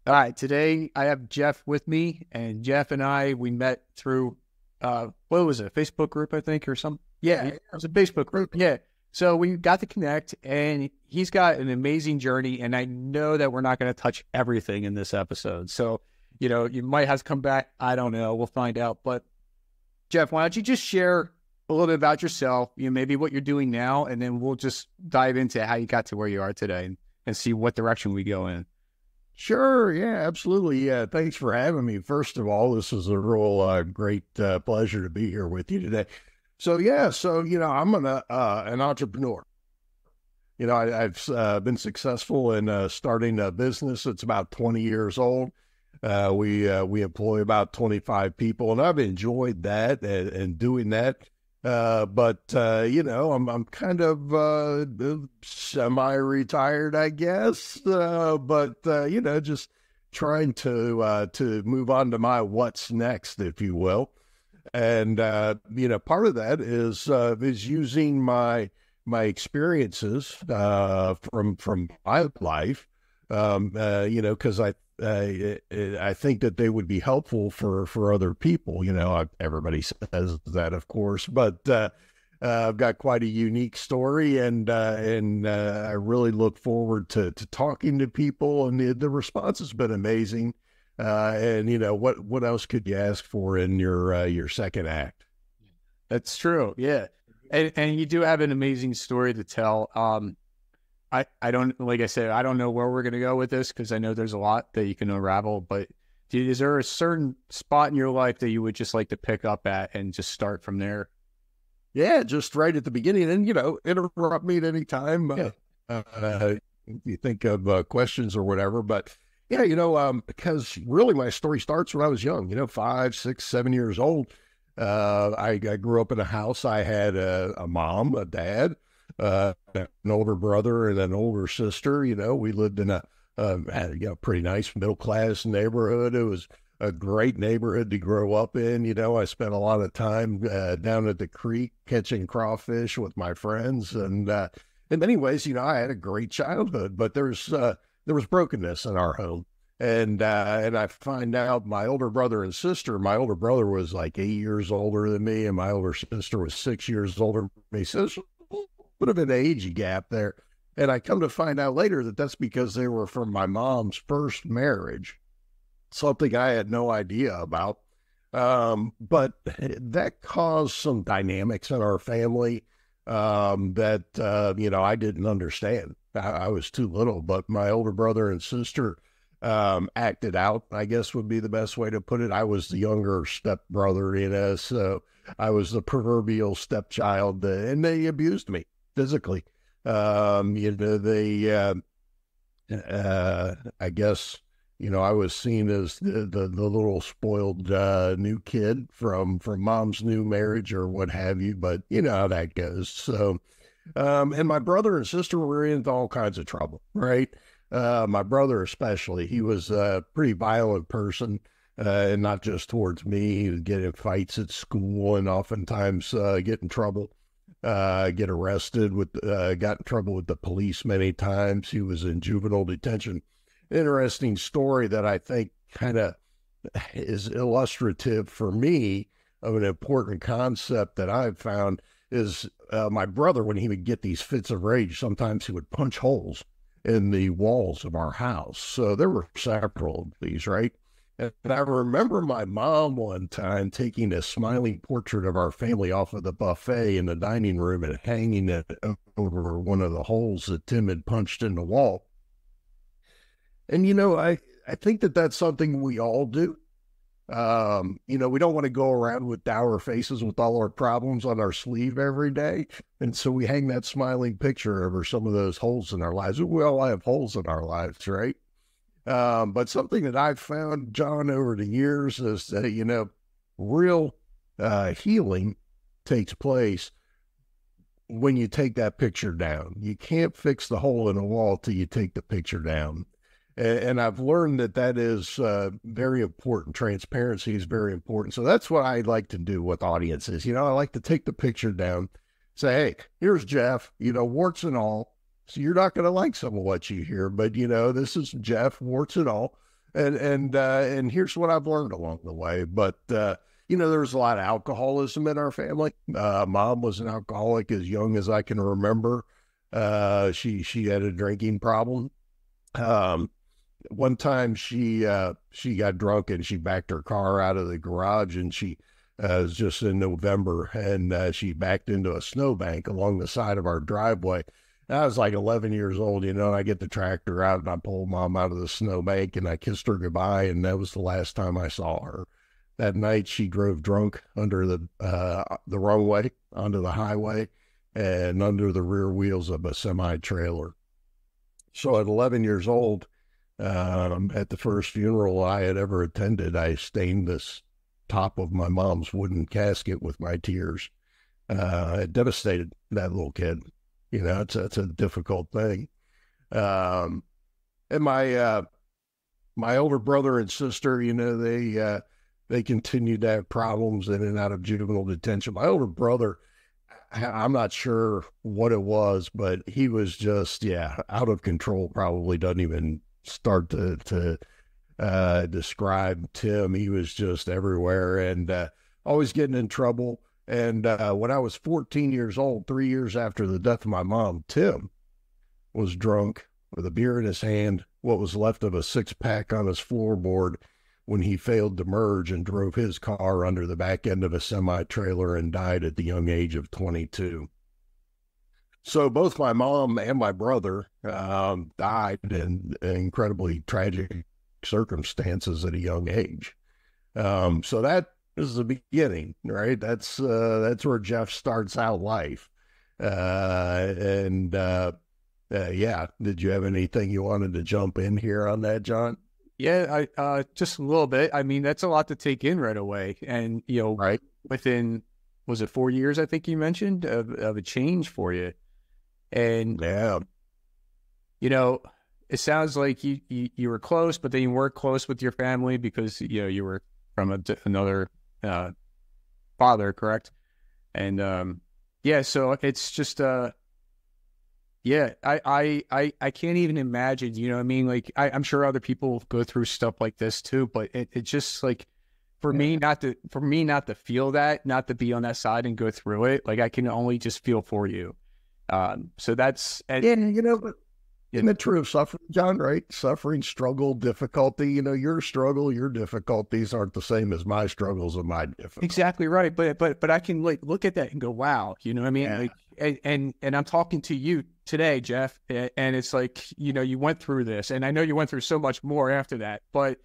All right, today I have Jeff with me, and Jeff and I, we met through, what was it, a Facebook group, I think, or something? Yeah, it was a Facebook group. Yeah. So we got to connect, and he's got an amazing journey, and I know that we're not going to touch everything in this episode. So, you might have to come back. I don't know. We'll find out. But Jeff, why don't you just share a little bit about yourself, maybe what you're doing now, and then we'll just dive into how you got to where you are today and see what direction we go in. Sure. Yeah, absolutely. Yeah. Thanks for having me. First of all, this is a real great pleasure to be here with you today. So, I'm an entrepreneur. I've been successful in starting a business. It's about 20 years old. We employ about 25 people, and I've enjoyed that and doing that. I'm kind of semi-retired, I guess. Just trying to move on to my what's next, if you will. And part of that is using my experiences from my life, because I think that they would be helpful for other people. Everybody says that, of course, but I've got quite a unique story, and I really look forward to talking to people, and the response has been amazing. What else could you ask for in your second act? That's true. Yeah. And you do have an amazing story to tell. I don't, like I said, I don't know where we're going to go with this, because I know there's a lot that you can unravel, but is there a certain spot in your life that you would just like to pick up at and just start from there? Yeah, just right at the beginning, and, interrupt me at any time. If you think of questions or whatever, but yeah, because really my story starts when I was young, 5, 6, 7 years old. I grew up in a house. I had a mom, a dad, an older brother, and an older sister. We lived in a pretty nice middle-class neighborhood. It was a great neighborhood to grow up in. I spent a lot of time down at the creek catching crawfish with my friends. And in many ways, I had a great childhood, but there was brokenness in our home. And I find out my older brother and sister, my older brother was like 8 years older than me, and my older sister was 6 years older than me. So there's a bit of an age gap there. And I come to find out later that that's because they were from my mom's first marriage, something I had no idea about. But that caused some dynamics in our family that I didn't understand. I was too little, but my older brother and sister acted out, I guess would be the best way to put it. I was the younger stepbrother, so I was the proverbial stepchild, and they abused me physically. I guess, I was seen as the little spoiled new kid from mom's new marriage or what have you, but you know how that goes. So, and my brother and sister were into all kinds of trouble, right? My brother especially, he was a pretty violent person, and not just towards me. He would get in fights at school and oftentimes get in trouble, get arrested, got in trouble with the police many times. He was in juvenile detention. Interesting story that I think kind of is illustrative for me of an important concept that I've found is my brother, when he would get these fits of rage, sometimes he would punch holes in the walls of our house. So there were several of these, right? And I remember my mom one time taking a smiling portrait of our family off of the buffet in the dining room and hanging it over one of the holes that Tim had punched in the wall. And, I think that that's something we all do. We don't want to go around with dour faces with all our problems on our sleeve every day. And so we hang that smiling picture over some of those holes in our lives. We all have holes in our lives, right? But something that I've found, Jon, over the years is that, real healing takes place when you take that picture down. You can't fix the hole in the wall till you take the picture down. And I've learned that is very important. Transparency is very important. So that's what I like to do with audiences. I like to take the picture down, say, hey, here's Jeff, warts and all. So you're not going to like some of what you hear, but, this is Jeff, warts and all. And here's what I've learned along the way. But there was a lot of alcoholism in our family. Mom was an alcoholic as young as I can remember. She had a drinking problem. One time she got drunk and she backed her car out of the garage, and it was just in November, and she backed into a snowbank along the side of our driveway. I was like 11 years old, and I get the tractor out and I pull Mom out of the snowbank and I kissed her goodbye, and that was the last time I saw her. That night she drove drunk under the wrong way onto the highway and under the rear wheels of a semi-trailer. So at 11 years old, at the first funeral I had ever attended, I stained this top of my mom's wooden casket with my tears. It devastated that little kid. It's a difficult thing. And my older brother and sister, they continued to have problems in and out of juvenile detention. My older brother, I'm not sure what it was, but he was just, out of control. Probably doesn't even start to describe Tim. He was just everywhere and always getting in trouble. And when I was 14 years old, 3 years after the death of my mom, Tim was drunk with a beer in his hand, what was left of a six-pack on his floorboard, when he failed to merge and drove his car under the back end of a semi-trailer and died at the young age of 22. So both my mom and my brother died in incredibly tragic circumstances at a young age. So that is the beginning, right? That's where Jeff starts out life. Did you have anything you wanted to jump in here on that, Jon? Yeah, I just a little bit. I mean, that's a lot to take in right away. And, right. Within, was it 4 years, I think you mentioned, of a change for you. And, yeah, it sounds like you were close, but then you weren't close with your family because, you were from another father, correct? And, so it's just, I can't even imagine, you know what I mean? Like, I'm sure other people go through stuff like this too, but it's just like, for me not to feel that, not to be on that side and go through it, like I can only just feel for you. So that's, but isn't it true of suffering, Jon, right? Suffering, struggle, difficulty, your struggle, your difficulties aren't the same as my struggles and my difficulties. Exactly right. But I can look at that and go, wow, you know what I mean? Yeah. Like, and I'm talking to you today, Jeff, and it's like, you went through this, and I know you went through so much more after that, but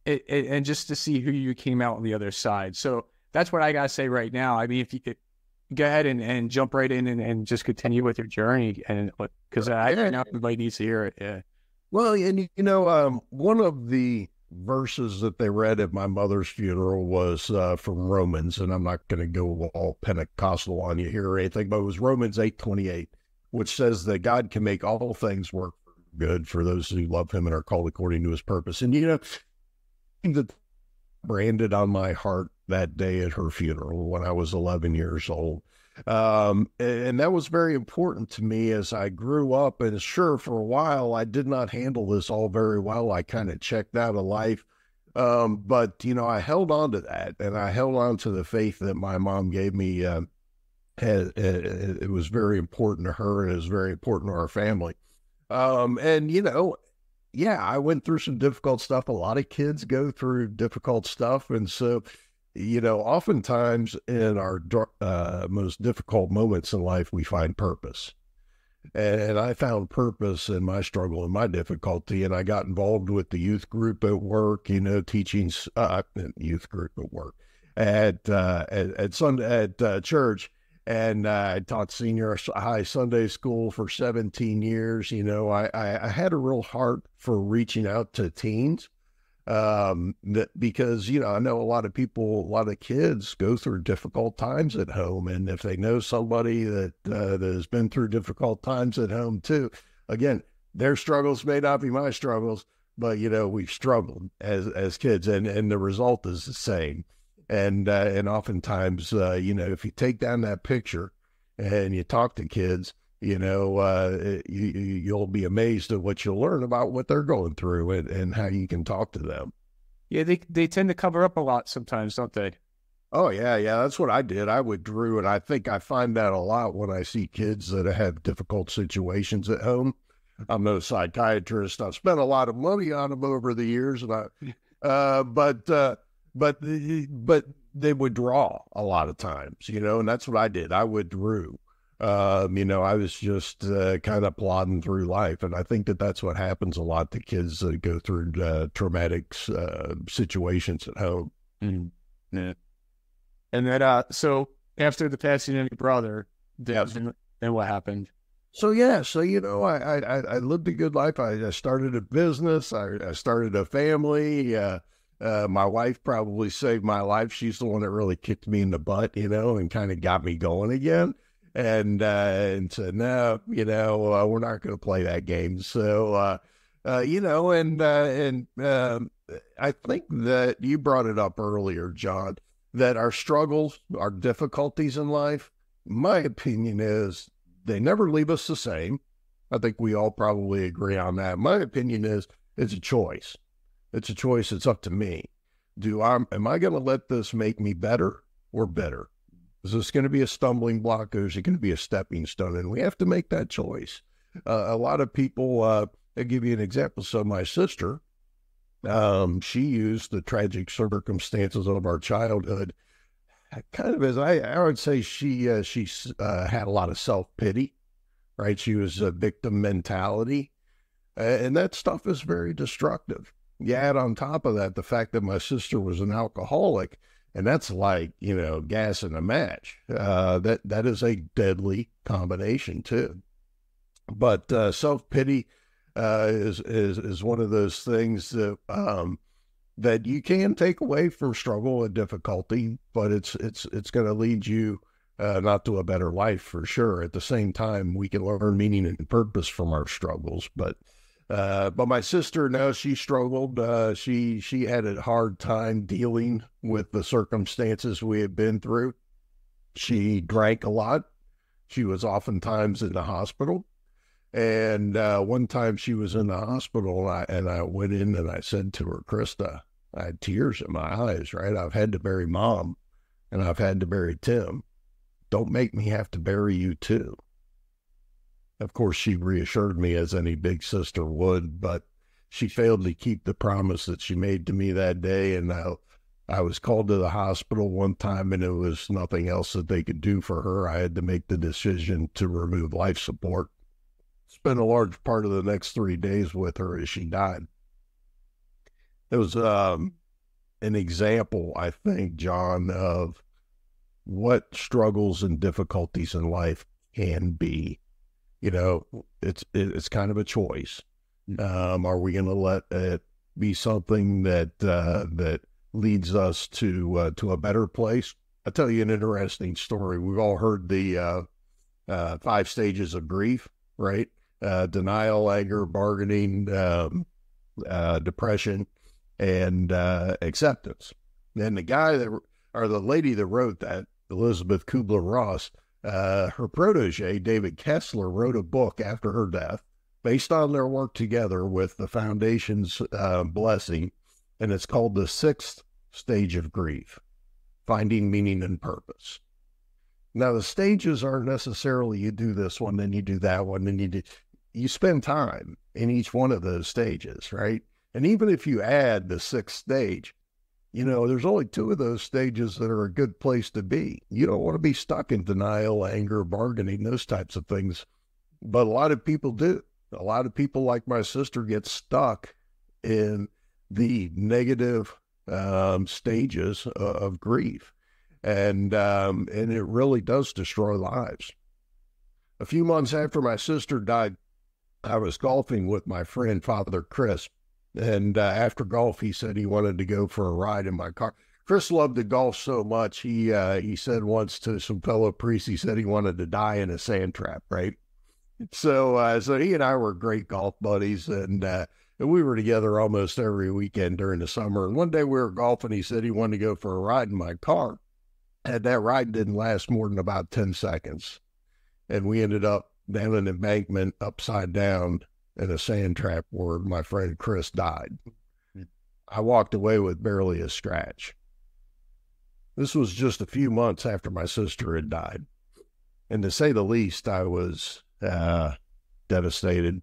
and just to see who you came out on the other side. So that's what I got to say right now. I mean, if you could go ahead and jump right in and just continue with your journey, and because I know everybody needs to hear it. Yeah. Well, and one of the verses that they read at my mother's funeral was from Romans, and I'm not going to go all Pentecostal on you here or anything, but it was Romans 8:28, which says that God can make all things work for good for those who love Him and are called according to His purpose. And that branded on my heart that day at her funeral when I was 11 years old. And that was very important to me as I grew up. And sure, for a while, I did not handle this all very well. I kind of checked out of life. But I held on to that, and I held on to the faith that my mom gave me. It was very important to her, and it was very important to our family. I went through some difficult stuff. A lot of kids go through difficult stuff. And so, oftentimes in our most difficult moments in life, we find purpose. And I found purpose in my struggle and my difficulty. And I got involved with the youth group at work, teaching youth group at work at church. And I taught senior high Sunday school for 17 years. I had a real heart for reaching out to teens because, I know a lot of kids go through difficult times at home. And if they know somebody that has been through difficult times at home too, again, their struggles may not be my struggles, but, we've struggled as kids, and the result is the same. And oftentimes, if you take down that picture and you talk to kids, you'll be amazed at what you'll learn about what they're going through and how you can talk to them. Yeah, they tend to cover up a lot sometimes, don't they? Oh, yeah. That's what I did. I withdrew, and I think I find that a lot when I see kids that have difficult situations at home. I'm no psychiatrist. I've spent a lot of money on them over the years, and but they withdraw a lot of times, and that's what I did. I withdrew. I was just kind of plodding through life, and I think that's what happens a lot to kids that go through traumatic situations at home. Mm-hmm. Yeah. And then, so after the passing of your brother, then what happened? So I lived a good life. I started a business. I started a family. My wife probably saved my life. She's the one that really kicked me in the butt, and kind of got me going again. And said, no, we're not going to play that game. So, I think that you brought it up earlier, John, that our struggles, our difficulties in life, my opinion is they never leave us the same. I think we all probably agree on that. My opinion is it's a choice. It's a choice. It's up to me. Am I going to let this make me better or bitter? Is this going to be a stumbling block, or is it going to be a stepping stone? And we have to make that choice. A lot of people, I'll give you an example. So my sister, she used the tragic circumstances of our childhood kind of as I would say she had a lot of self-pity, right? She was a victim mentality, and that stuff is very destructive. You add on top of that the fact that my sister was an alcoholic, and that's like, gas in a match. That is a deadly combination too. But self-pity is one of those things that that you can take away from struggle and difficulty, but it's going to lead you not to a better life for sure. At the same time, we can learn meaning and purpose from our struggles. But my sister, no, she struggled. She had a hard time dealing with the circumstances we had been through. She drank a lot. She was oftentimes in the hospital. And one time she was in the hospital, and I went in and I said to her, Krista, I had tears in my eyes, right? I've had to bury Mom, and I've had to bury Tim. Don't make me have to bury you too. Of course, she reassured me, as any big sister would, but she failed to keep the promise that she made to me that day. And I was called to the hospital one time, and it was nothing else that they could do for her. I had to make the decision to remove life support. Spent a large part of the next 3 days with her as she died. It was an example, I think, John, of what struggles and difficulties in life can be. It's kind of a choice. Are we going to let it be something that leads us to a better place? I'll tell you an interesting story. We've all heard the 5 stages of grief, right? Denial, anger, bargaining, depression, and acceptance. And the lady that wrote that, Elizabeth Kubler-Ross, her protege, David Kessler, wrote a book after her death based on their work together with the Foundation's blessing, and it's called The 6th Stage of Grief, Finding Meaning and Purpose. Now, the stages aren't necessarily you do this one, then you do that one, then you spend time in each one of those stages, right? And even if you add the 6th stage, there's only 2 of those stages that are a good place to be. You don't want to be stuck in denial, anger, bargaining, those types of things. But a lot of people do. A lot of people, like my sister, get stuck in the negative stages of grief. And it really does destroy lives. A few months after my sister died, I was golfing with my friend, Father Chris. And after golf, he said he wanted to go for a ride in my car. Chris loved to golf so much, he said once to some fellow priests, he said he wanted to die in a sand trap, right? So he and I were great golf buddies, and we were together almost every weekend during the summer. And one day we were golfing, he said he wanted to go for a ride in my car. And that ride didn't last more than about 10 seconds. And we ended up down an embankment upside down in a sand trap where my friend Chris died. I walked away with barely a scratch. This was just a few months after my sister had died. And to say the least, I was devastated.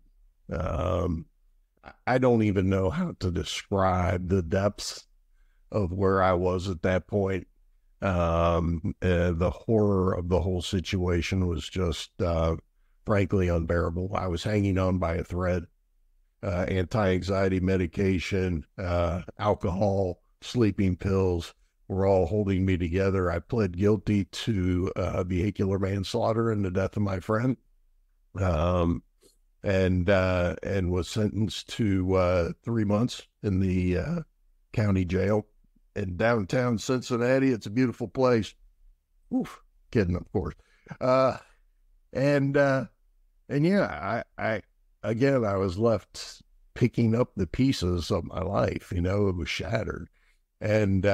I don't even know how to describe the depths of where I was at that point. The horror of the whole situation was just, frankly, unbearable. I was hanging on by a thread. Anti-anxiety medication, alcohol, sleeping pills were all holding me together. I pled guilty to vehicular manslaughter in the death of my friend, and was sentenced to 3 months in the county jail in downtown Cincinnati. It's a beautiful place. Oof, kidding, of course. And yeah, I again, I was left picking up the pieces of my life. You know, it was shattered, and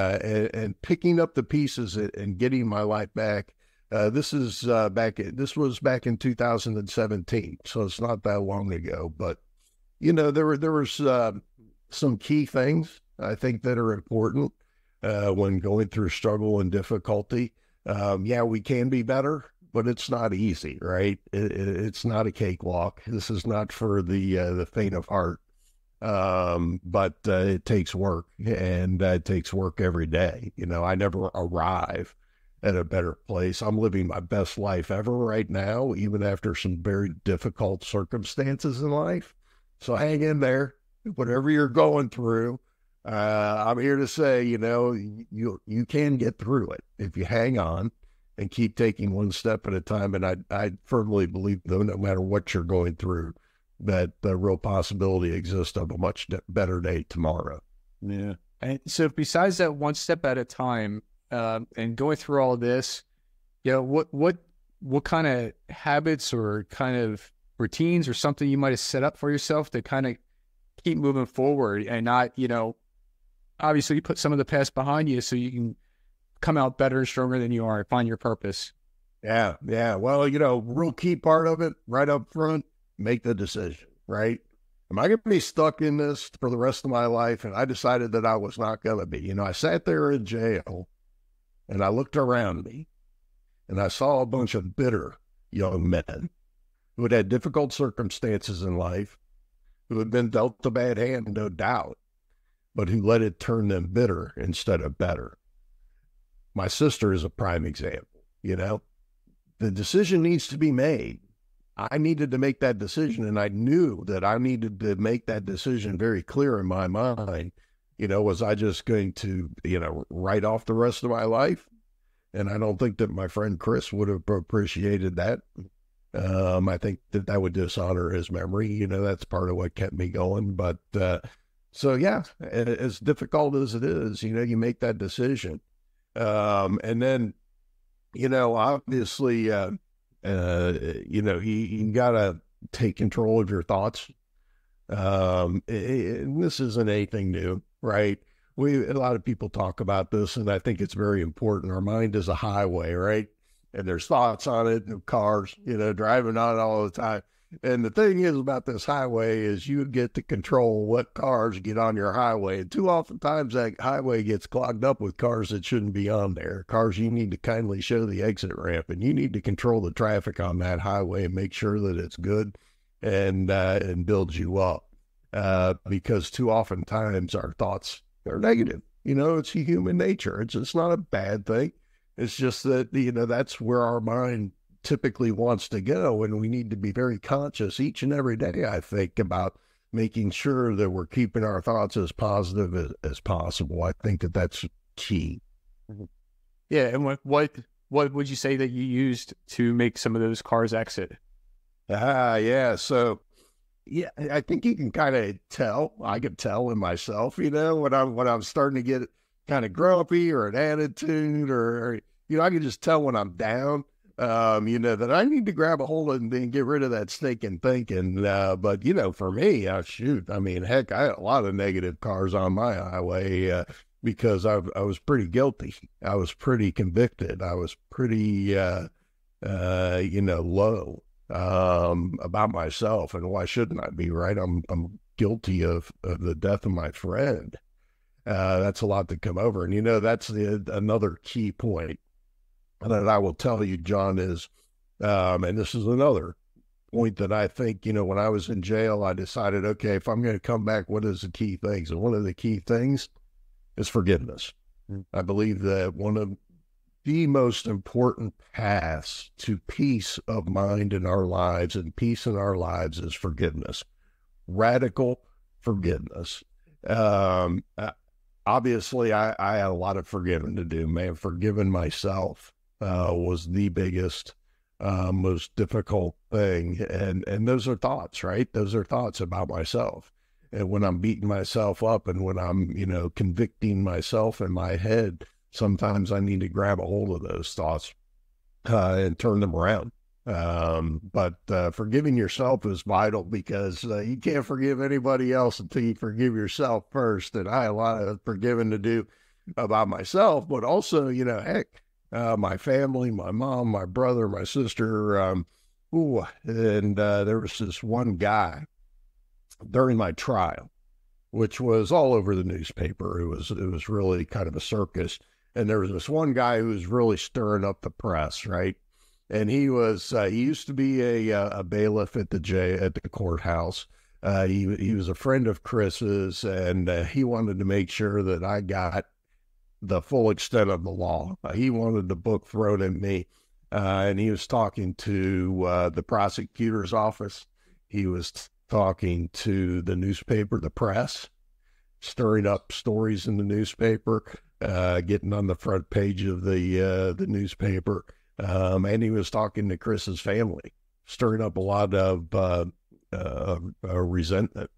picking up the pieces and getting my life back. This was back in 2017, so it's not that long ago. But you know, there was some key things I think that are important when going through struggle and difficulty. Yeah, we can be better, but it's not easy, right? It's not a cakewalk. This is not for the faint of heart. But it takes work, and it takes work every day. You know, I never arrive at a better place. I'm living my best life ever right now, even after some very difficult circumstances in life. So hang in there, whatever you're going through. I'm here to say, you know, you can get through it if you hang on and keep taking one step at a time. And I firmly believe, though, no matter what you're going through, that the real possibility exists of a much better day tomorrow. Yeah. And so besides that one step at a time, and going through all of this, you know, what kind of habits or kind of routines or something you might have set up for yourself to kind of keep moving forward and not, you know, obviously you put some of the past behind you so you can come out better and stronger than you are and find your purpose. Yeah. Well, you know, real key part of it right up front, make the decision, right? Am I going to be stuck in this for the rest of my life? And I decided that I was not going to be. You know, I sat there in jail and I looked around me and I saw a bunch of bitter young men who had difficult circumstances in life, who had been dealt a bad hand, no doubt, but who let it turn them bitter instead of better. My sister is a prime example. You know, the decision needs to be made. I needed to make that decision, and I knew that I needed to make that decision very clear in my mind. You know, was I just going to, you know, write off the rest of my life? And I don't think that my friend Chris would have appreciated that. I think that would dishonor his memory. You know, that's part of what kept me going. But so, yeah, as difficult as it is, you know, you make that decision. And then, you know, obviously, you know, you got to take control of your thoughts. This isn't anything new, right? A lot of people talk about this, and I think it's very important. Our mind is a highway, right? And there's thoughts on it, and cars, you know, driving on it all the time. And the thing is about this highway is you get to control what cars get on your highway. And too often times that highway gets clogged up with cars that shouldn't be on there. Cars you need to kindly show the exit ramp, and you need to control the traffic on that highway and make sure that it's good and builds you up. Because too often times our thoughts are negative. You know, it's human nature. It's not a bad thing. It's just that, you know, that's where our mind typically wants to go, and we need to be very conscious each and every day, I think, about making sure that we're keeping our thoughts as positive as possible. I think that that's key. Yeah, and what would you say that you used to make some of those cars exit? Yeah, so yeah, I think you can kind of tell. I could tell in myself, you know, when I'm starting to get kind of grumpy or an attitude, or you know, I can just tell when I'm down. You know, that I need to grab a hold of and get rid of that stinking thinking. But, you know, for me, shoot, I mean, heck, I had a lot of negative cars on my highway because I was pretty guilty. I was pretty convicted. I was pretty, you know, low. about myself, and why shouldn't I be, right? I'm guilty of the death of my friend. That's a lot to come over. And, that's another key point that I will tell you, John, is, and this is another point that I think, when I was in jail, I decided, okay, if I'm going to come back, what is the key things? And one of the key things is forgiveness. I believe that one of the most important paths to peace of mind in our lives and peace in our lives is forgiveness, radical forgiveness. Obviously, I had a lot of forgiving to do, man. Forgiving myself was the biggest, most difficult thing. And those are thoughts, right? Those are thoughts about myself. And when I'm beating myself up and when I'm, convicting myself in my head, sometimes I need to grab a hold of those thoughts and turn them around. But forgiving yourself is vital, because you can't forgive anybody else until you forgive yourself first. And I have a lot of forgiving to do about myself, but also, heck, my family, my mom, my brother, my sister. And there was this one guy during my trial, which was all over the newspaper. It was really kind of a circus. And there was this one guy who was really stirring up the press, right? And he used to be a bailiff at the courthouse. He was a friend of Chris's, and he wanted to make sure that I got the full extent of the law. He wanted the book thrown at me, and he was talking to the prosecutor's office. He was talking to the newspaper, the press, stirring up stories in the newspaper, getting on the front page of the newspaper. And he was talking to Chris's family, stirring up a lot of resentment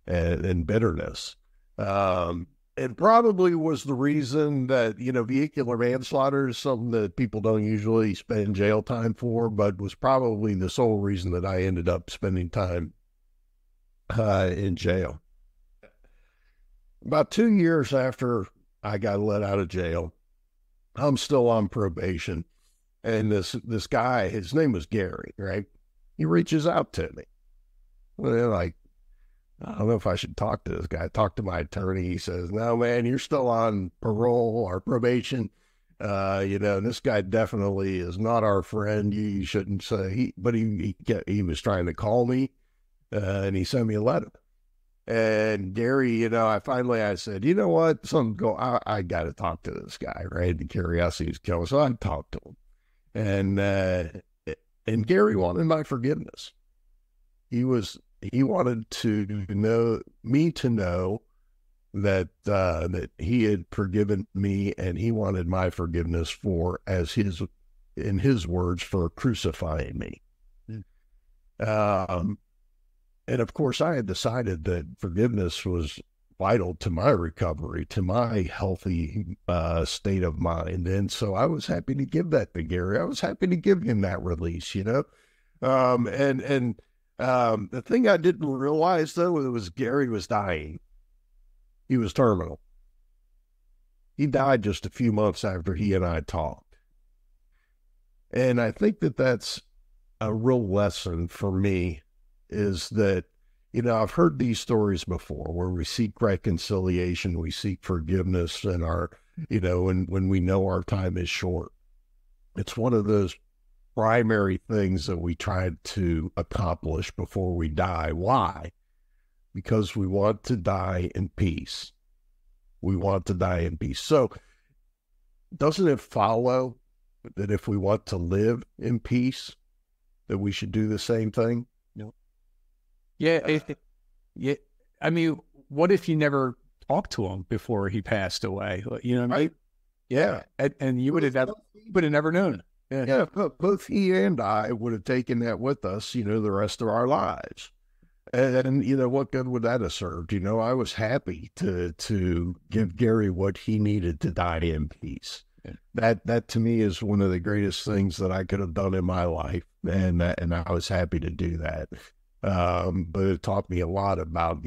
and bitterness. It probably was the reason that, vehicular manslaughter is something that people don't usually spend jail time for, but was probably the sole reason that I ended up spending time in jail. About 2 years after I got let out of jail, I'm still on probation. And this guy, his name was Gary, right? He reaches out to me. Well, they're like, I don't know if I should talk to this guy. I talked to my attorney. He says, no, man, you're still on parole or probation. This guy definitely is not our friend. You shouldn't say. But he was trying to call me, and he sent me a letter. And Gary, I said, you know what? I got to talk to this guy, right? The curiosity was killing. So I talked to him. And Gary wanted my forgiveness. He wanted to know that that he had forgiven me, and he wanted my forgiveness in his words, for crucifying me. And of course, I had decided that forgiveness was vital to my recovery, to my healthy state of mind. And so I was happy to give that to Gary. I was happy to give him that release, The thing I didn't realize, though, was Gary was dying. He was terminal. He died just a few months after he and I talked. And I think that that's a real lesson for me, is that, I've heard these stories before where we seek reconciliation, we seek forgiveness, and when we know our time is short. It's one of those primary things that we try to accomplish before we die. Why? Because we want to die in peace. We want to die in peace. So doesn't it follow that if we want to live in peace, that we should do the same thing? Yeah. Yeah. I mean, what if you never talked to him before he passed away? You know what I mean? Right. Yeah. And you would have never known. Yeah. Both he and I would have taken that with us, the rest of our lives. And what good would that have served? I was happy to give Gary what he needed to die in peace. Yeah. That to me is one of the greatest things that I could have done in my life. And I was happy to do that. But it taught me a lot about,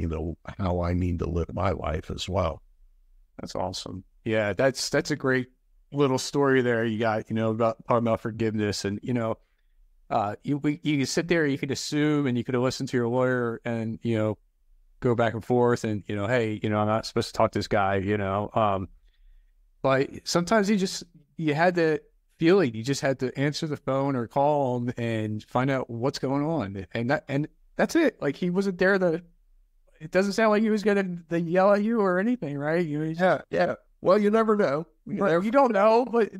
how I need to live my life as well. That's awesome. Yeah, that's a great little story there you got, about talking about forgiveness. And, you could sit there, you could assume, and you could listen to your lawyer and, go back and forth and, hey, I'm not supposed to talk to this guy, but sometimes you had the feeling, you just had to answer the phone or call him and find out what's going on. And that's it. Like, he wasn't there it doesn't sound like he was going to yell at you or anything, right? Yeah. Well, you never know. You don't know, but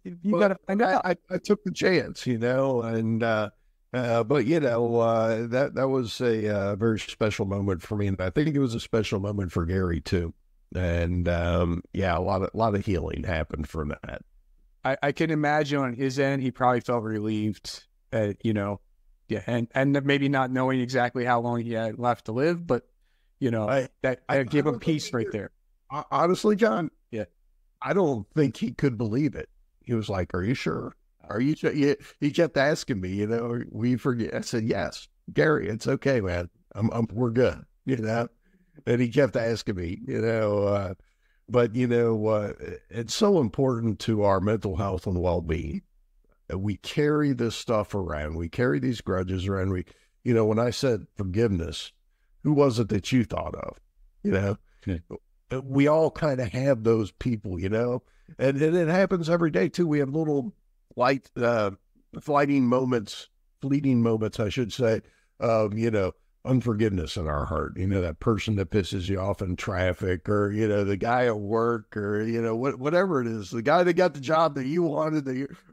you got to find out. I took the chance, and but that was a very special moment for me, and I think it was a special moment for Gary too. And a lot of healing happened from that. I can imagine on his end, he probably felt relieved, and maybe not knowing exactly how long he had left to live, but that gave him peace right there. Honestly, John, yeah, I don't think he could believe it. He was like, "Are you sure? Are you sure?" He kept asking me, we forget. I said, "Yes, Gary, it's okay, man. We're good." And he kept asking me, but it's so important to our mental health and well-being. We carry this stuff around. We carry these grudges around. When I said forgiveness, who was it that you thought of? We all kind of have those people, and it happens every day too. We have little fleeting moments, I should say, of, unforgiveness in our heart. That person that pisses you off in traffic, or, the guy at work, or, whatever it is, the guy that got the job that you wanted,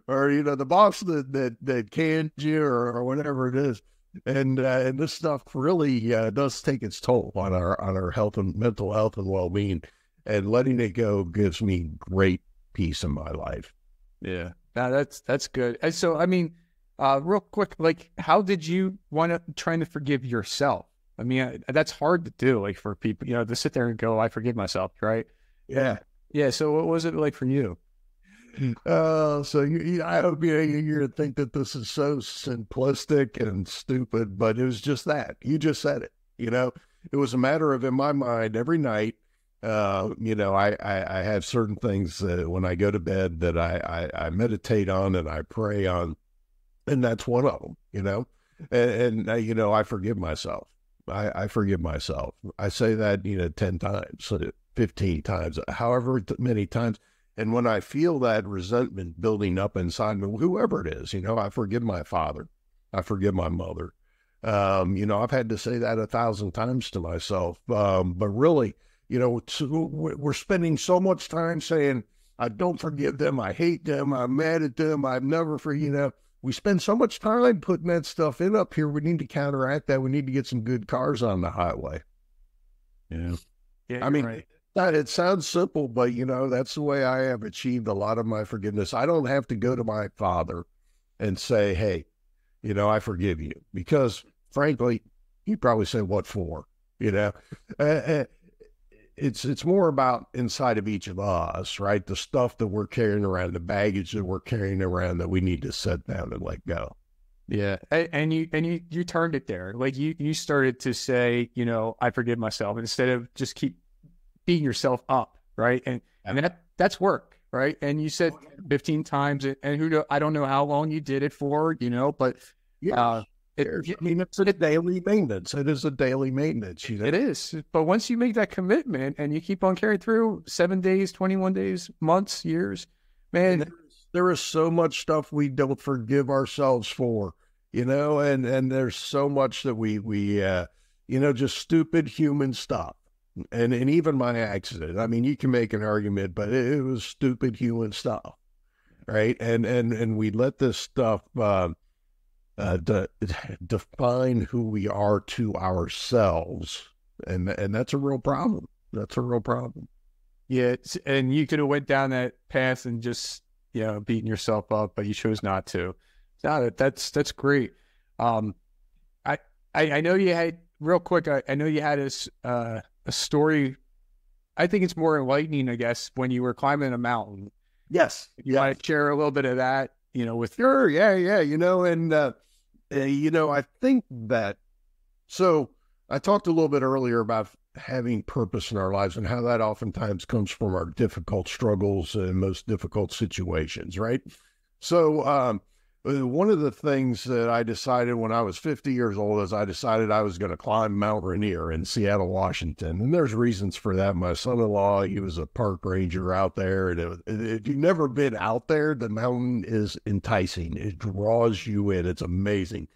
or, the boss that canned you, or whatever it is. And this stuff really does take its toll on our health and mental health and well-being, and letting it go gives me great peace in my life. Yeah, that's good. And so, I mean, real quick, like, how did you trying to forgive yourself? I mean, that's hard to do, like, for people, to sit there and go, I forgive myself, right? Yeah. So what was it like for you? I hope you think that this is so simplistic and stupid, but it was just that. You just said it. It was a matter of, in my mind, every night, I have certain things when I go to bed that I meditate on and I pray on, and that's one of them. I forgive myself. I forgive myself. I say that 10 times, 15 times, however many times. And when I feel that resentment building up inside me, whoever it is, I forgive my father. I forgive my mother. I've had to say that 1,000 times to myself. But really, we're spending so much time saying, I don't forgive them. I hate them. I'm mad at them. I've never we spend so much time putting that stuff up here. We need to counteract that. We need to get some good cars on the highway. Yeah. I mean, right. It sounds simple, but, that's the way I have achieved a lot of my forgiveness. I don't have to go to my father and say, hey, I forgive you. Because, frankly, he'd probably say, what for? It's more about inside of each of us, right? The stuff that we're carrying around, the baggage that we're carrying around that we need to set down and let go. Yeah. And you turned it there. Like, you started to say, I forgive myself, instead of just keep beating yourself up, right? And that's work, right? And you said 15 times, and I don't know how long you did it for, but it's a daily maintenance. It is a daily maintenance. It is. But once you make that commitment and you keep on carrying through 7 days, 21 days, months, years, man, there is so much stuff we don't forgive ourselves for, and there's so much that we just stupid human stuff. And even my accident, I mean, you can make an argument, but it was stupid human stuff, right? And we let this stuff define who we are to ourselves, and that's a real problem. That's a real problem. Yeah, and you could have went down that path and just beating yourself up, but you chose not to. That's great. I know you had real quick. I know you had a story. I think it's more enlightening, I guess, when you were climbing a mountain. Yes. You want to share a little bit of that, with Sure. Yeah. I think that, so I talked a little bit earlier about having purpose in our lives and how that oftentimes comes from our difficult struggles and most difficult situations, right? So One of the things that I decided when I was 50 years old is I decided I was going to climb Mount Rainier in Seattle, Washington. And there's reasons for that. My son-in-law, he was a park ranger out there. And if you've never been out there, the mountain is enticing. It draws you in. It's amazing.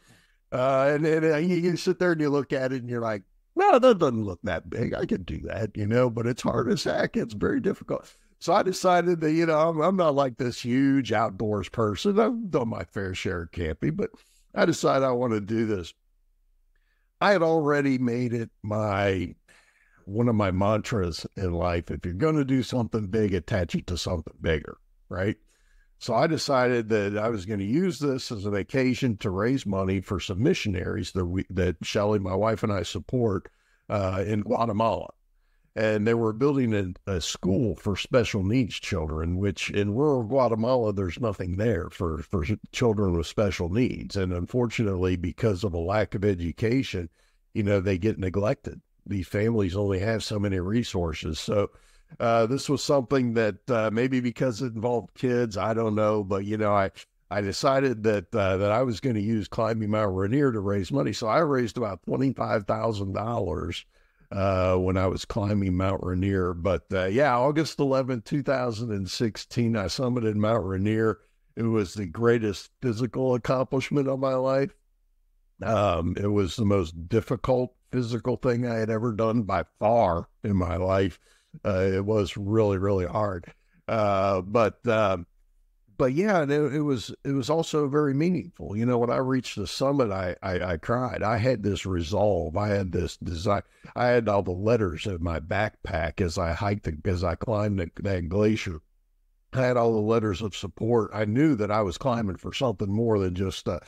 And you sit there and you look at it and you're like, well, that doesn't look that big. I could do that, but it's hard as heck. It's very difficult. So I decided that, I'm not like this huge outdoors person. I've done my fair share of camping, but I decided I want to do this. I had already made it one of my mantras in life. If you're going to do something big, attach it to something bigger, right? So I decided that I was going to use this as an occasion to raise money for some missionaries that Shelley, my wife, and I support in Guatemala. And they were building a school for special needs children, which in rural Guatemala, there's nothing there for children with special needs. And unfortunately, because of a lack of education, they get neglected. These families only have so many resources. So this was something that maybe because it involved kids, I don't know. But, I decided that I was going to use climbing Mount Rainier to raise money. So I raised about $25,000 when I was climbing Mount Rainier. But August 11, 2016, I summited Mount Rainier. It was the greatest physical accomplishment of my life. It was the most difficult physical thing I had ever done by far in my life. It was really, really hard. But yeah, it was also very meaningful. When I reached the summit, I cried. I had this resolve. I had this desire. I had all the letters in my backpack as I climbed that glacier. I had all the letters of support. I knew that I was climbing for something more than just a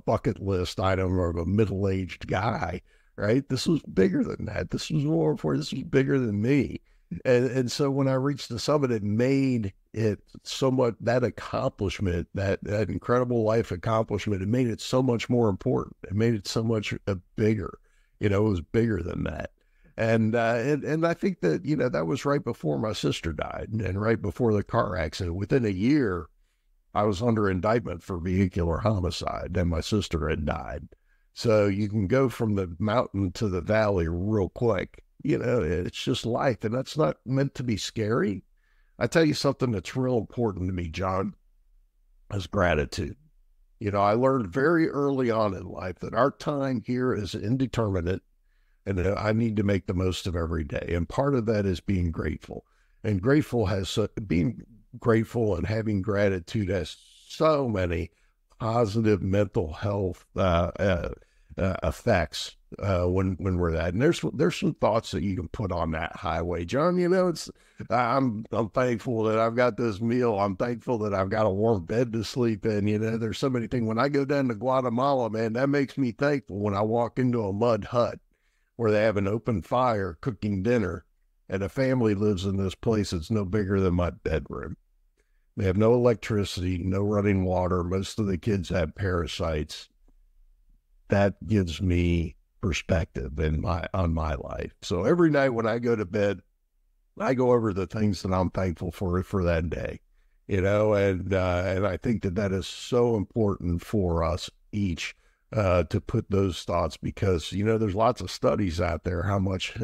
bucket list item or a middle-aged guy, right? This was bigger than that. This was more important. This was bigger than me. And so when I reached the summit, it made it so much, that accomplishment, that incredible life accomplishment, it made it so much more important. It made it so much bigger. It was bigger than that. And I think that, that was right before my sister died and right before the car accident. Within a year, I was under indictment for vehicular homicide and my sister had died. So you can go from the mountain to the valley real quick. It's just life, and that's not meant to be scary. I tell you something that's real important to me, John, is gratitude. I learned very early on in life that our time here is indeterminate, and that I need to make the most of every day. And part of that is being grateful. And being grateful and having gratitude has so many positive mental health effects when we're that. And there's some thoughts that you can put on that highway, John. I'm thankful that I've got this meal. I'm thankful that I've got a warm bed to sleep in. There's so many things. When I go down to Guatemala, man, that makes me thankful when I walk into a mud hut where they have an open fire cooking dinner, and a family lives in this place that's no bigger than my bedroom. They have no electricity, no running water. Most of the kids have parasites. That gives me perspective on my life. So every night when I go to bed, I go over the things that I'm thankful for that day, and I think that is so important for us each to put those thoughts, because there's lots of studies out there how much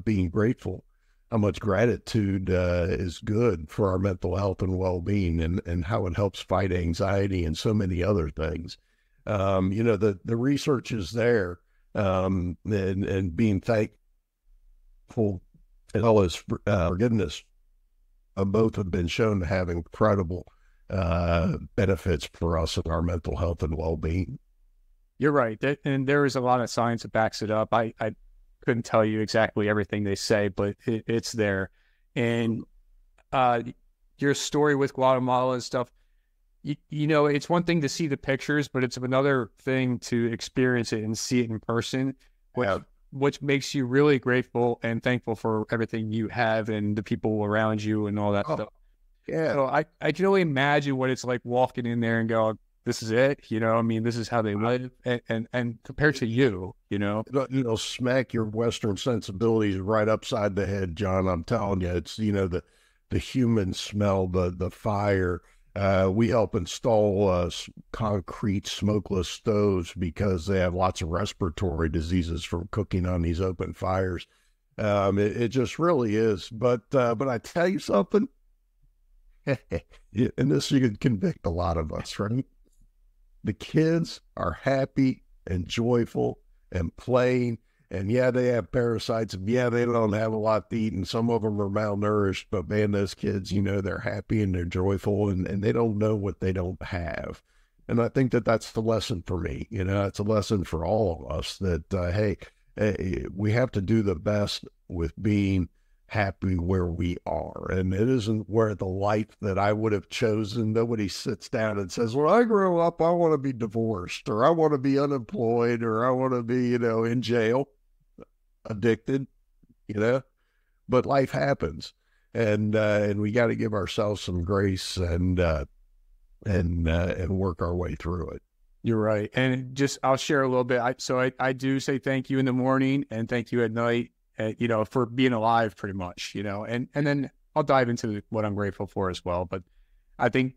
being grateful, how much gratitude is good for our mental health and well-being, and how it helps fight anxiety and so many other things. The research is there, and being thankful as well as forgiveness both have been shown to have incredible benefits for us in our mental health and well-being. You're right. And there is a lot of science that backs it up. I couldn't tell you exactly everything they say, but it's there. And your story with Guatemala and stuff, it's one thing to see the pictures, but it's another thing to experience it and see it in person, which makes you really grateful and thankful for everything you have and the people around you and all that stuff. Yeah. So I can only imagine what it's like walking in there and go, this is it, this is how they live, and compared to you, smack your Western sensibilities right upside the head, John. I'm telling you, it's, the human smell, the fire, We help install concrete smokeless stoves because they have lots of respiratory diseases from cooking on these open fires. It just really is. But I tell you something, and this you could convict a lot of us, right? The kids are happy and joyful and playing. And yeah, they have parasites. And yeah, they don't have a lot to eat. And some of them are malnourished. But man, those kids, they're happy and they're joyful and they don't know what they don't have. And I think that that's the lesson for me. It's a lesson for all of us that, hey, we have to do the best with being happy where we are. And it isn't where the life that I would have chosen. Nobody sits down and says, well, I grew up, I want to be divorced, or I want to be unemployed, or I want to be, in jail, addicted, but life happens. And we got to give ourselves some grace and work our way through it. You're right. And I'll share a little bit. I do say thank you in the morning and thank you at night, for being alive pretty much, and then I'll dive into what I'm grateful for as well. But I think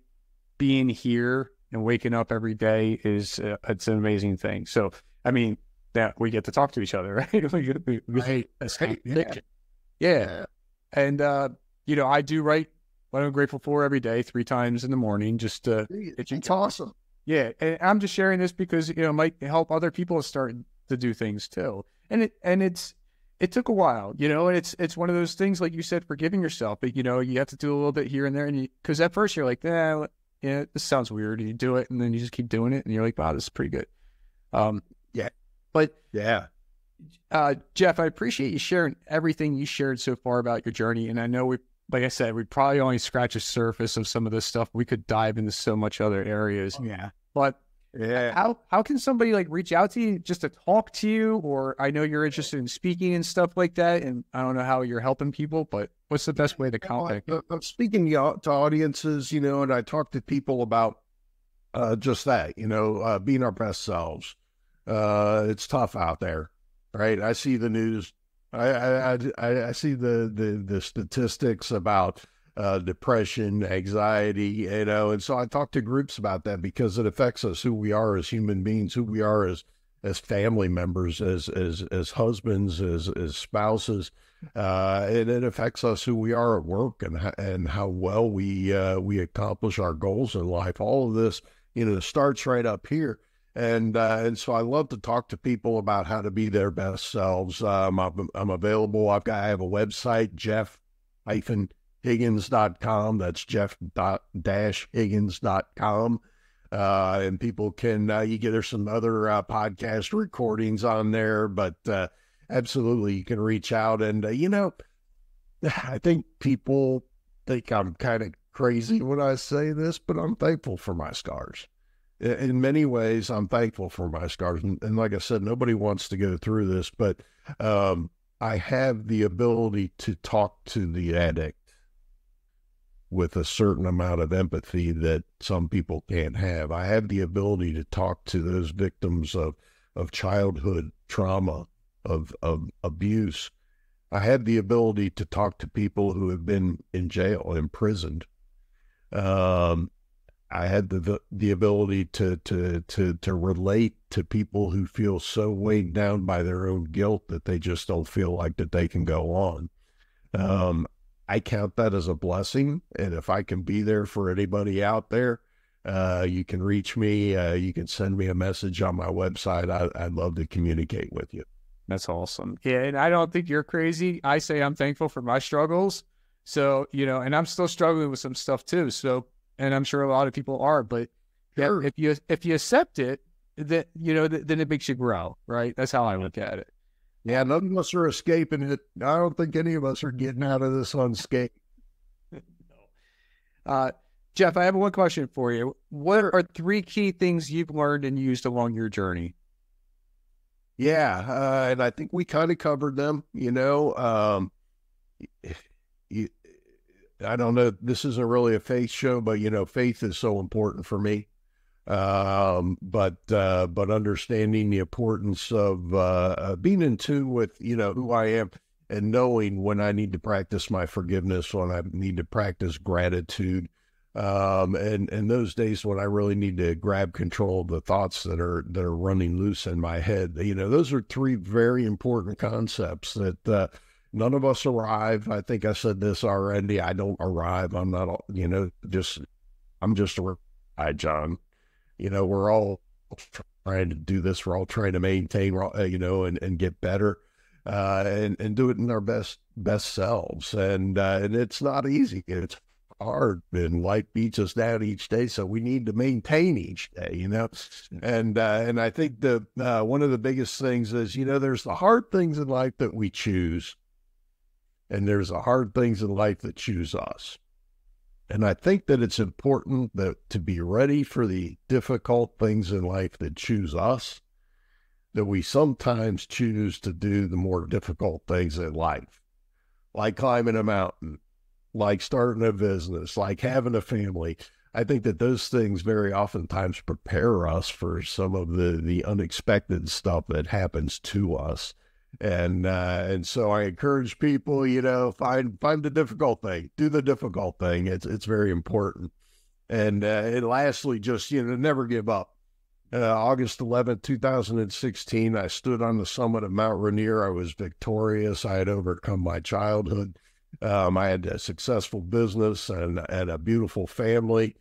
being here and waking up every day it's an amazing thing. So, I mean, that we get to talk to each other, right? Yeah. And, I do write what I'm grateful for every day, 3 times in the morning, it's awesome. Yeah. And I'm just sharing this because, it might help other people start to do things too. And it took a while, and it's one of those things, like you said, forgiving yourself, but you have to do a little bit here and there. And because at first you're like, yeah, this sounds weird. And you do it and then you just keep doing it. And you're like, wow, this is pretty good. Yeah. But yeah, Jeff, I appreciate you sharing everything you shared so far about your journey. And I know like I said, we probably only scratch the surface of some of this stuff. We could dive into so much other areas. Yeah. But yeah, how can somebody reach out to you just to talk to you? Or I know you're interested in speaking and stuff like that. And I don't know how you're helping people, but what's the best way to contact you? I'm speaking to audiences, and I talk to people about just that, being our best selves. It's tough out there, right? I see the news. I see the statistics about depression, anxiety, and so I talk to groups about that because it affects us, who we are as human beings, who we are as family members, as husbands, as spouses, and it affects us who we are at work and how well we accomplish our goals in life. All of this, starts right up here. And so I love to talk to people about how to be their best selves. I'm available. I have a website, Jeff-Higgins.com. That's Jeff-Higgins.com. And people can, there's some other podcast recordings on there, but absolutely you can reach out. And, I think people think I'm kind of crazy when I say this, but I'm thankful for my scars. In many ways, I'm thankful for my scars. And like I said, nobody wants to go through this, but I have the ability to talk to the addict with a certain amount of empathy that some people can't have. I have the ability to talk to those victims of childhood trauma, of abuse. I have the ability to talk to people who have been in jail, imprisoned. I had the ability to relate to people who feel so weighed down by their own guilt that they just don't feel like that they can go on. I count that as a blessing, and if I can be there for anybody out there, you can reach me. You can send me a message on my website. I'd love to communicate with you. That's awesome. Yeah, and I don't think you're crazy. I say I'm thankful for my struggles. So, and I'm still struggling with some stuff too. So, and I'm sure a lot of people are, but sure. if you accept it, that then it makes you grow, right? That's how I look at it. Yeah, none of us are escaping it. I don't think any of us are getting out of this unscathed. No. Jeff, I have one question for you. What are 3 key things you've learned and used along your journey? Yeah, and I think we kind of covered them. I don't know, this isn't really a faith show, but faith is so important for me. But understanding the importance of being in tune with who I am, and knowing when I need to practice my forgiveness, when I need to practice gratitude, And those days when I really need to grab control of the thoughts that are running loose in my head, those are three very important concepts that none of us arrive. I think I said this already. I don't arrive. I'm not, I'm just a ride, John. We're all trying to do this. We're all trying to maintain, and get better, and do it in our best selves. And it's not easy. It's hard, and life beats us down each day. So we need to maintain each day, and I think one of the biggest things is, there's the hard things in life that we choose, and there's the hard things in life that choose us. And I think that it's important to be ready for the difficult things in life that choose us, that we sometimes choose to do the more difficult things in life, like climbing a mountain, like starting a business, like having a family. I think that those things very oftentimes prepare us for some of the unexpected stuff that happens to us. And so I encourage people, find the difficult thing, do the difficult thing. It's very important. And lastly, just, never give up. August 11th, 2016, I stood on the summit of Mount Rainier. I was victorious. I had overcome my childhood. I had a successful business and a beautiful family.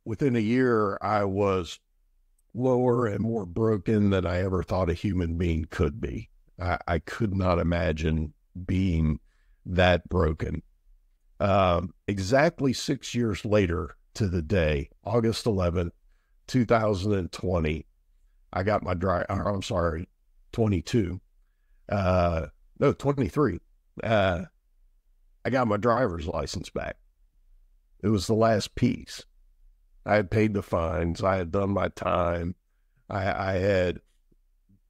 Within a year, I was lower and more broken than I ever thought a human being could be. I could not imagine being that broken. Exactly 6 years later to the day, August 11th, 2020, I got my 22. No, 23. I got my driver's license back. It was the last piece. I had paid the fines. I had done my time. I had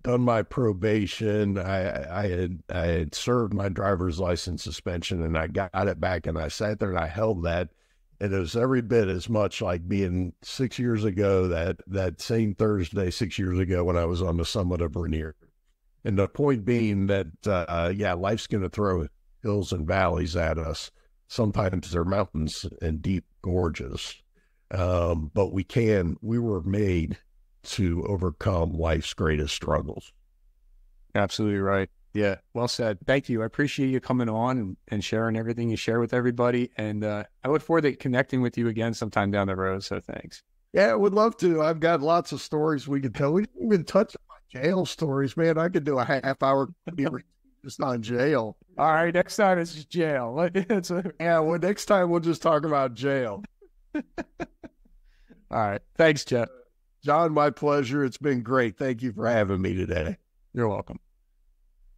done my probation. I had served my driver's license suspension, and I got it back, and I sat there and I held that. And it was every bit as much like being 6 years ago, that same Thursday, 6 years ago, when I was on the summit of Rainier. And the point being that, life's going to throw hills and valleys at us. Sometimes they're mountains and deep gorges. But we were made to overcome life's greatest struggles. Absolutely right. Yeah. Well said. Thank you. I appreciate you coming on and sharing everything you share with everybody. And I look forward to connecting with you again sometime down the road. So thanks. Yeah, I would love to. I've got lots of stories we could tell. We didn't even touch on my jail stories, man. I could do a half hour just on jail. All right. Next time it's jail. Next time we'll just talk about jail. All right. Thanks, Jeff. John, my pleasure. It's been great. Thank you for having me today. You're welcome.